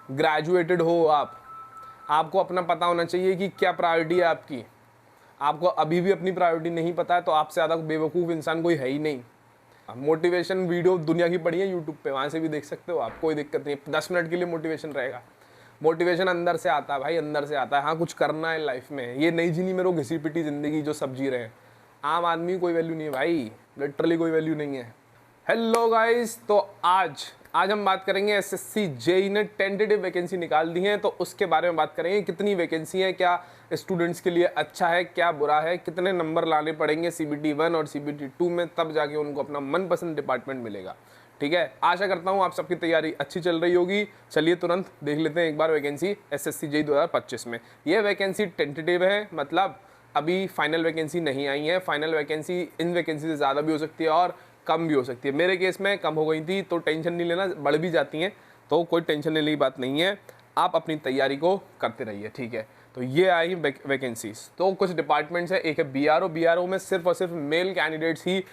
Graduated हो आप, आपको अपना पता होना चाहिए कि क्या प्रायोरिटी है आपकी। आपको अभी भी अपनी प्रायोरिटी नहीं पता है तो आपसे ज़्यादा बेवकूफ़ इंसान कोई है ही नहीं। मोटिवेशन वीडियो दुनिया की पड़ी है यूट्यूब पे, वहाँ से भी देख सकते हो आप, कोई दिक्कत नहीं है। 10 मिनट के लिए मोटिवेशन रहेगा। मोटिवेशन अंदर से आता है भाई, अंदर से आता है। हाँ, कुछ करना है लाइफ में, ये नहीं जीनी मेरे को घिसी पिटी ज़िंदगी जो सब जी रहे हैं। आम आदमी की कोई वैल्यू नहीं है भाई, लिटरली कोई वैल्यू नहीं है। हेलो गाइस, तो आज हम बात करेंगे एसएससी जेई ने टेंटेटिव वैकेंसी निकाल दी है, तो उसके बारे में बात करेंगे। कितनी वैकेंसी है, क्या स्टूडेंट्स के लिए अच्छा है, क्या बुरा है, कितने नंबर लाने पड़ेंगे सीबीटी 1 और सीबीटी 2 में, तब जाके उनको अपना मनपसंद डिपार्टमेंट मिलेगा। ठीक है, आशा करता हूँ आप सबकी तैयारी अच्छी चल रही होगी। चलिए तुरंत देख लेते हैं एक बार वैकेंसी एसएससी जेई 2025 में। ये वैकेंसी टेंटेटिव है, मतलब अभी फाइनल वैकेंसी नहीं आई है। फाइनल वैकेंसी इन वैकेंसी से ज़्यादा भी हो सकती है और कम भी हो सकती है। मेरे केस में कम हो गई थी तो टेंशन नहीं लेना, बढ़ भी जाती हैं तो कोई टेंशन लेने की बात नहीं है। आप अपनी तैयारी को करते रहिए, ठीक है। तो ये आई वैकेंसीज। तो कुछ डिपार्टमेंट्स है, एक है बीआरओ। बीआरओ में सिर्फ और सिर्फ मेल कैंडिडेट्स ही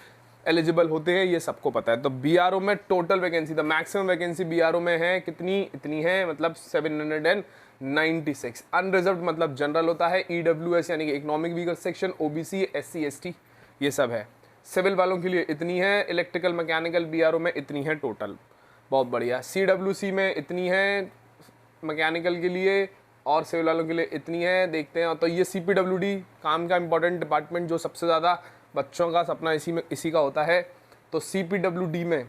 एलिजिबल होते हैं, ये सबको पता है। तो बीआरओ में total vacancy, the maximum vacancy BRO में है कितनी, इतनी है, मतलब 796। अनरिजर्व मतलब जनरल होता है, ईडब्ल्यूएस यानी कि economic weaker section, OBC, SC, ST, ये सब है। सिविल वालों के लिए इतनी है, इलेक्ट्रिकल मैकेनिकल बीआरओ में इतनी है टोटल, बहुत बढ़िया। सीडब्ल्यूसी में इतनी है मैकेनिकल के लिए, और सिविल वालों के लिए इतनी है, देखते हैं। तो ये सीपीडब्ल्यूडी काम का इंपॉर्टेंट डिपार्टमेंट, जो सबसे ज़्यादा बच्चों का सपना इसी का होता है। तो सीपीडब्ल्यूडी में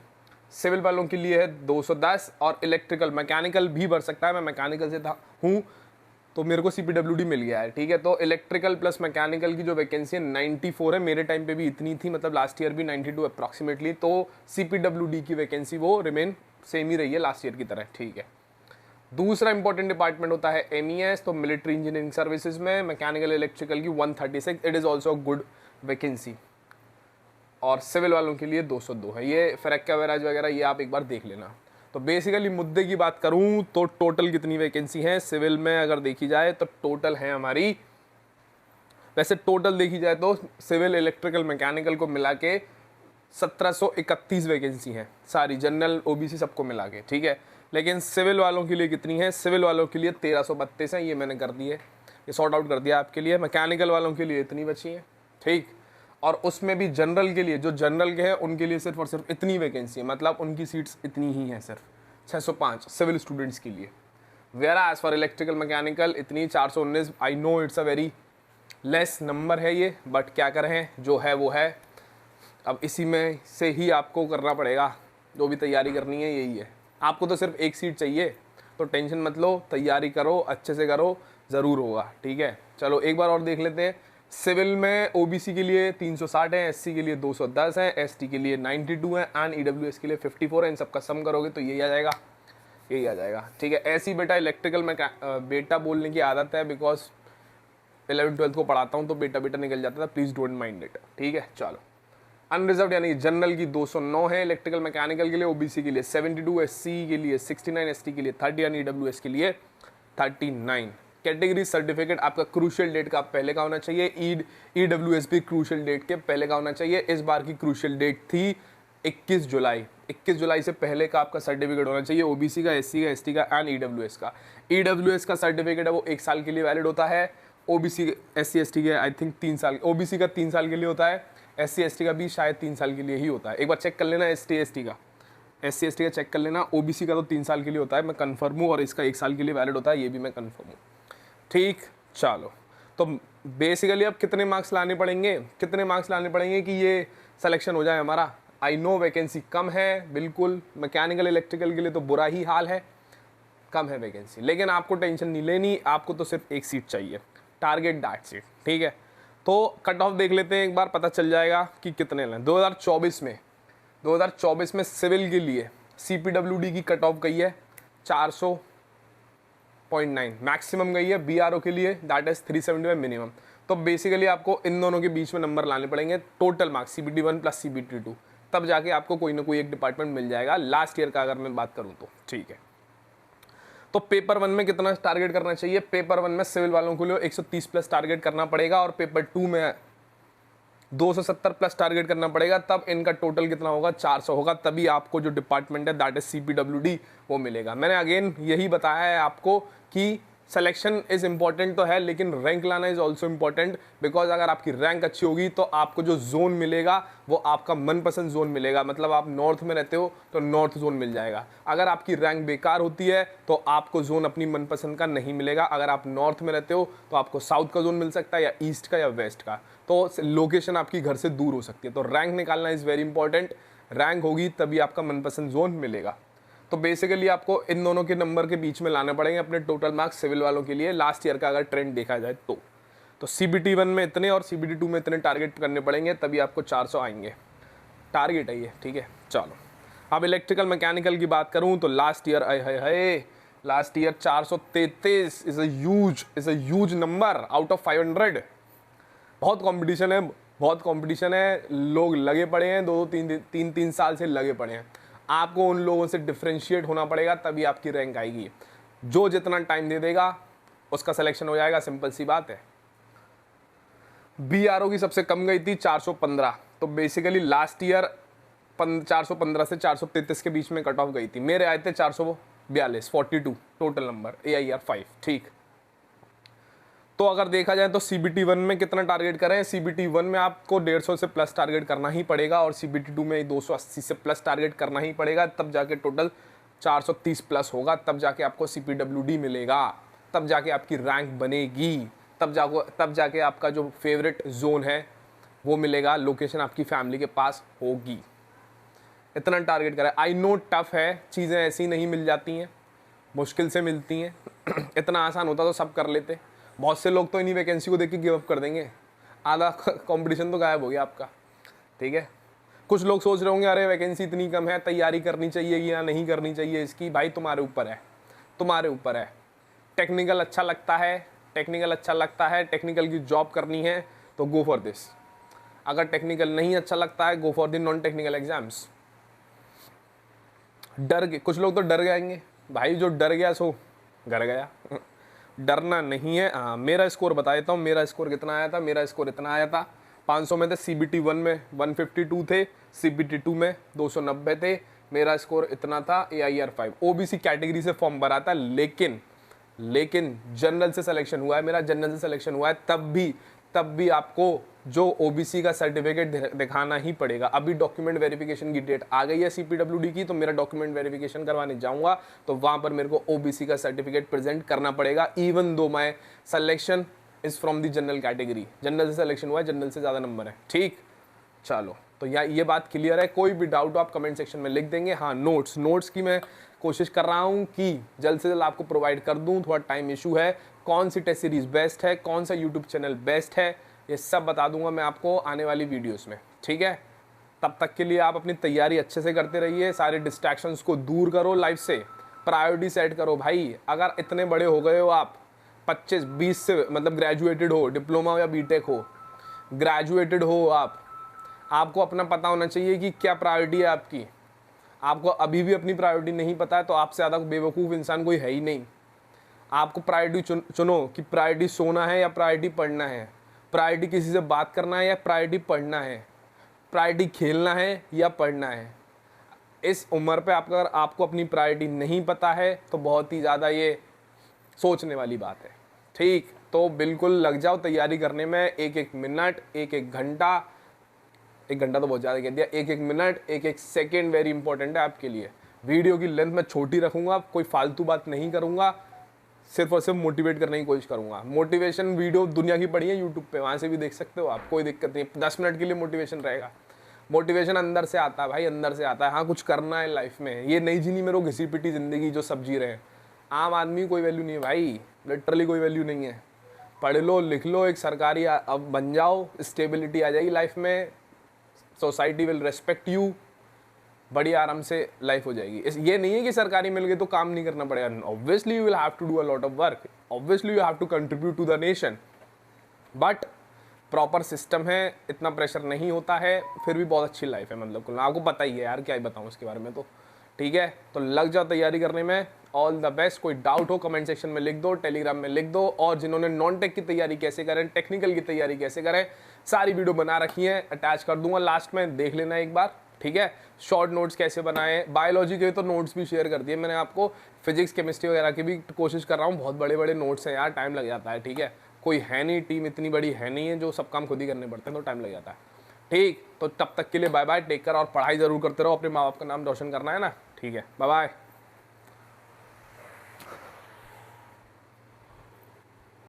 सिविल वालों के लिए है 210, और इलेक्ट्रिकल मैकेनिकल भी भर सकता है। मैं मैकेनिकल से हूँ तो मेरे को सीपीडब्ल्यूडी मिल गया है, ठीक है। तो इलेक्ट्रिकल प्लस मैकेनिकल की जो वैकेंसी है 94 है, मेरे टाइम पे भी इतनी थी, मतलब लास्ट ईयर भी 92 अप्रॉक्सीमेटली। तो सीपीडब्ल्यूडी की वैकेंसी वो रिमेन सेम ही रही है लास्ट ईयर की तरह, ठीक है। दूसरा इंपॉर्टेंट डिपार्टमेंट होता है एमईएस, तो मिलिट्री इंजीनियरिंग सर्विसेज में मैकेनिकल इलेक्ट्रिकल की 136, it is also good vacancy. और सिविल वालों के लिए 202 है। ये फरक एवरेज वगैरह ये आप एक बार देख लेना। तो बेसिकली मुद्दे की बात करूं तो टोटल कितनी वैकेंसी है सिविल में अगर देखी जाए तो टोटल है हमारी, वैसे टोटल देखी जाए तो सिविल इलेक्ट्रिकल मैकेनिकल को मिला के 1731 वैकेंसी है, सारी जनरल ओबीसी सबको मिला के, ठीक है। लेकिन सिविल वालों के लिए कितनी है, सिविल वालों के लिए 1332 है, ये मैंने कर दी है, ये सॉर्ट आउट कर दिया आपके लिए। मैकेनिकल वालों के लिए इतनी बची है, ठीक। और उसमें भी जनरल के लिए, जो जनरल के हैं उनके लिए सिर्फ और सिर्फ इतनी वैकेंसी है, मतलब उनकी सीट्स इतनी ही हैं, सिर्फ 605 सिविल स्टूडेंट्स के लिए। Whereas for electrical mechanical इतनी 419। I know it's a very less number है ये, बट क्या करें, जो है वो है। अब इसी में से ही आपको करना पड़ेगा, जो भी तैयारी करनी है यही है। आपको तो सिर्फ एक सीट चाहिए, तो टेंशन मत लो, तैयारी करो, अच्छे से करो, ज़रूर होगा, ठीक है। चलो एक बार और देख लेते हैं। सिविल में ओबीसी के लिए 360 है, एससी के लिए 210 है, एसटी के लिए 92 है, एंड ईडब्ल्यूएस के लिए 54 है। इन सबका सम करोगे तो यही आ जाएगा, यही आ जाएगा, ठीक है। ऐसी बेटा इलेक्ट्रिकल में बेटा बोलने की आदत है, बिकॉज 11th-12th को पढ़ाता हूँ तो बेटा बेटा निकल जाता था, प्लीज़ डोंट माइंड इट, ठीक है। चलो, अनरिजर्व यानी जनरल की 209 है, इलेक्ट्रिकल मैकेनिकल के लिए, ओबीसी के लिए 72, एससी के लिए 69, एसटी के लिए 30 यानी ईडब्ल्यूएस के लिए 39। कैटेगरी सर्टिफिकेट आपका क्रूशियल डेट का पहले का होना चाहिए, ईडब्ल्यूएस भी क्रूशियल डेट के पहले का होना चाहिए। इस बार की क्रूशियल डेट थी 21 जुलाई, 21 जुलाई से पहले का आपका सर्टिफिकेट होना चाहिए, ओबीसी का, एससी का, एसटी का एंड ईडब्ल्यूएस का। ईडब्ल्यूएस का सर्टिफिकेट है वो 1 साल के लिए वैलिड होता है, ओबीसी, एससी, एसटी के आई थिंक 3 साल, ओबीसी का 3 साल के लिए होता है, एससी, एसटी का भी शायद 3 साल के लिए ही होता है। एक बार चेक कर लेना एसटी, एसटी का, एससी, एसटी का चेक कर लेना। ओबीसी का तो 3 साल के लिए होता है, मैं कन्फर्म हूँ, और इसका 1 साल के लिए वैलिड होता है, ये भी मैं कन्फर्म हूँ, ठीक। चलो, तो बेसिकली अब कितने मार्क्स लाने पड़ेंगे, कितने मार्क्स लाने पड़ेंगे कि ये सिलेक्शन हो जाए हमारा। आई नो वैकेंसी कम है, बिल्कुल, मैकेनिकल इलेक्ट्रिकल के लिए तो बुरा ही हाल है, कम है वैकेंसी, लेकिन आपको टेंशन नहीं लेनी, आपको तो सिर्फ एक सीट चाहिए, टारगेट दैट सीट, ठीक है। तो कट ऑफ देख लेते हैं एक बार, पता चल जाएगा कि कितने लें। 2024 में सिविल के लिए सीपीडब्ल्यूडी की कट ऑफ गई है 400.9, मैक्सिमम गई है। बीआरओ के लिए दैट इज 375 मिनिमम। तो बेसिकली आपको इन दोनों के बीच में नंबर लाने पड़ेंगे, total marks CBT 1 plus CBT 2, तब जाके आपको कोई ना कोई एक डिपार्टमेंट मिल जाएगा लास्ट ईयर का, अगर मैं बात करूं तो, ठीक है। तो पेपर 1 में कितना टारगेट करना चाहिए, पेपर 1 में सिविल वालों के लिए 130 प्लस टारगेट करना पड़ेगा, और पेपर 2 में 270 प्लस टारगेट करना पड़ेगा, तब इनका टोटल कितना होगा, 400 होगा, तभी आपको जो डिपार्टमेंट है दैट इज CPWD वो मिलेगा। मैंने अगेन यही बताया है आपको कि सिलेक्शन इज इंपॉर्टेंट तो है, लेकिन रैंक लाना इज ऑल्सो इंपॉर्टेंट, बिकॉज अगर आपकी रैंक अच्छी होगी तो आपको जो जोन मिलेगा वो आपका मनपसंद जोन मिलेगा। मतलब आप नॉर्थ में रहते हो तो नॉर्थ जोन मिल जाएगा, अगर आपकी रैंक बेकार होती है तो आपको जोन अपनी मनपसंद का नहीं मिलेगा। अगर आप नॉर्थ में रहते हो तो आपको साउथ का जोन मिल सकता है, या ईस्ट का, या वेस्ट का, तो लोकेशन आपकी घर से दूर हो सकती है। तो रैंक निकालना इज़ वेरी इंपॉर्टेंट, रैंक होगी तभी आपका मनपसंद जोन मिलेगा। तो बेसिकली आपको इन दोनों के नंबर के बीच में लाने पड़ेंगे अपने टोटल मार्क्स सिविल वालों के लिए, लास्ट ईयर का अगर ट्रेंड देखा जाए तो CBT 1 में इतने और CBT 2 में इतने टारगेट करने पड़ेंगे, तभी आपको 400 आएंगे। टारगेट है ये, ठीक है। चलो अब इलेक्ट्रिकल मैकेनिकल की बात करूं तो last year last year 433 is a huge number out of 500। बहुत कंपटीशन है, लोग लगे पड़े हैं, 2-3 साल से लगे पड़े हैं। आपको उन लोगों से डिफ्रेंशिएट होना पड़ेगा, तभी आपकी रैंक आएगी। जो जितना टाइम दे देगा उसका सिलेक्शन हो जाएगा, सिंपल सी बात है। BRO की सबसे कम गई थी 415, तो बेसिकली लास्ट ईयर 415 से 433 के बीच में कट ऑफ गई थी। मेरे आए थे 442, 42 टोटल नंबर AIR 5, ठीक। तो अगर देखा जाए तो CBT 1 में कितना टारगेट करें, CBT 1 में आपको 150 से प्लस टारगेट करना ही पड़ेगा, और CBT 2 में 280 से प्लस टारगेट करना ही पड़ेगा, तब जाके टोटल 430 प्लस होगा, तब जाके आपको CPWD मिलेगा, तब जाके आपकी रैंक बनेगी, तब जाके आपका जो फेवरेट जोन है वो मिलेगा, लोकेशन आपकी फैमिली के पास होगी। इतना टारगेट करें। आई नो टफ है, चीज़ें ऐसी नहीं मिल जाती हैं, मुश्किल से मिलती हैं। इतना आसान होता तो सब कर लेते। बहुत से लोग तो इन्हीं वैकेंसी को देख के गिव अप कर देंगे, आधा कंपटीशन तो गायब हो गया आपका, ठीक है। कुछ लोग सोच रहे होंगे अरे वैकेंसी इतनी कम है, तैयारी करनी चाहिए या नहीं करनी चाहिए इसकी। भाई तुम्हारे ऊपर है। टेक्निकल अच्छा लगता है, टेक्निकल की जॉब करनी है तो गो फॉर दिस। अगर टेक्निकल नहीं अच्छा लगता है, go for the non technical exams. कुछ लोग तो डर जाएंगे, भाई जो डर गया सो घर गया। डरना नहीं है। हाँ, मेरा स्कोर बता देता हूँ, मेरा स्कोर कितना आया था। मेरा स्कोर इतना आया था, 500 में थे, CBT 1 में 152 थे, CBT 2 में 290 थे। मेरा स्कोर इतना था। AIR 5 OBC कैटेगरी से फॉर्म भरा था, लेकिन जनरल से सिलेक्शन हुआ है मेरा, जनरल से सिलेक्शन हुआ है, तब भी आपको जो OBC का सर्टिफिकेट दिखाना ही पड़ेगा। अभी डॉक्यूमेंट वेरिफिकेशन की डेट आ गई है CPWD की, तो मेरा डॉक्यूमेंट वेरिफिकेशन करवाने जाऊंगा तो वहां पर मेरे को OBC का सर्टिफिकेट प्रेजेंट करना पड़ेगा, even though my selection is from the general category. General से सिलेक्शन हुआ है, जनरल से ज़्यादा नंबर है, ठीक। चलो तो ये बात क्लियर है। कोई भी डाउट हो आप कमेंट सेक्शन में लिख देंगे। हाँ, नोट्स की मैं कोशिश कर रहा हूँ कि जल्द से जल्द आपको प्रोवाइड कर दूँ, थोड़ा टाइम इशू है। कौन सी टेस्ट सीरीज बेस्ट है, कौन सा यूट्यूब चैनल बेस्ट है, ये सब बता दूंगा मैं आपको आने वाली वीडियोस में, ठीक है। तब तक के लिए आप अपनी तैयारी अच्छे से करते रहिए, सारे डिस्ट्रैक्शंस को दूर करो, लाइफ से प्रायोरिटी सेट करो। भाई अगर इतने बड़े हो गए हो आप, 25-20 से, मतलब ग्रेजुएटेड हो, डिप्लोमा हो या बीटेक हो, ग्रेजुएटेड हो आपको अपना पता होना चाहिए कि क्या प्रायोरिटी है आपकी। आपको अभी भी अपनी प्रायोरिटी नहीं पता है तो आपसे ज़्यादा बेवकूफ़ इंसान कोई है ही नहीं। आपको प्रायोरिटी चुनो कि प्रायोरिटी सोना है या प्रायोरिटी पढ़ना है, प्रायोरिटी किसी से बात करना है या प्रायोरिटी पढ़ना है, प्रायोरिटी खेलना है या पढ़ना है। इस उम्र पे अगर आपको अपनी प्रायोरिटी नहीं पता है तो बहुत ही ज़्यादा ये सोचने वाली बात है, ठीक। तो बिल्कुल लग जाओ तैयारी करने में, एक मिनट, एक घंटा, एक घंटा तो बहुत ज़्यादा कह दिया, एक मिनट, एक सेकेंड वेरी इंपॉर्टेंट है आपके लिए। वीडियो की लेंथ मैं छोटी रखूँगा, कोई फालतू बात नहीं करूँगा, सिर्फ और सिर्फ मोटिवेट करने की कोशिश करूँगा। मोटिवेशन वीडियो दुनिया की पड़ी है यूट्यूब पे, वहाँ से भी देख सकते हो आप, कोई दिक्कत नहीं। 10 मिनट के लिए मोटिवेशन रहेगा। मोटिवेशन अंदर से आता है भाई, अंदर से आता है। हाँ, कुछ करना है लाइफ में, ये नहीं जीनी मेरे को घिसी पिटी ज़िंदगी जो सब जी रहे हैं। आम आदमी कोई वैल्यू नहीं है भाई, लिटरली कोई वैल्यू नहीं है। पढ़ लो, लिख लो, एक सरकारी अब बन जाओ, स्टेबिलिटी आ जाएगी लाइफ में, सोसाइटी विल रेस्पेक्ट यू, बड़ी आराम से लाइफ हो जाएगी। ये नहीं है कि सरकारी मिल गई तो काम नहीं करना पड़ेगा। Obviously you will have to do a lot of work, obviously you have to contribute to the nation, but proper system है, इतना प्रेशर नहीं होता है, फिर भी बहुत अच्छी लाइफ है। मतलब आपको पता ही है यार, क्या ही बताऊँ इसके बारे में, तो ठीक है। तो लग जाओ तैयारी करने में ऑल द बेस्ट। कोई डाउट हो कमेंट सेक्शन में लिख दो, टेलीग्राम में लिख दो, और जिन्होंने नॉन टेक की तैयारी कैसे करें, टेक्निकल की तैयारी कैसे करें, सारी वीडियो बना रखी है, अटैच कर दूंगा लास्ट में, देख लेना एक बार, ठीक है। शॉर्ट नोट्स कैसे बनाए, बायोलॉजी के तो नोट्स भी शेयर कर दिए मैंने आपको, फिजिक्स केमिस्ट्री वगैरह की भी कोशिश कर रहा हूँ। बहुत बड़े बड़े नोट्स हैं यार, टाइम लग जाता है, ठीक है। कोई है नहीं, टीम इतनी बड़ी है नहीं है, जो सब काम खुद ही करने पड़ते हैं, तो टाइम लग जाता है, ठीक। तो तब तक के लिए बाय बाय, टेक कर, और पढ़ाई जरूर करते रहो, अपने माँ बाप का नाम रोशन करना है ना, ठीक है, बाय बाय।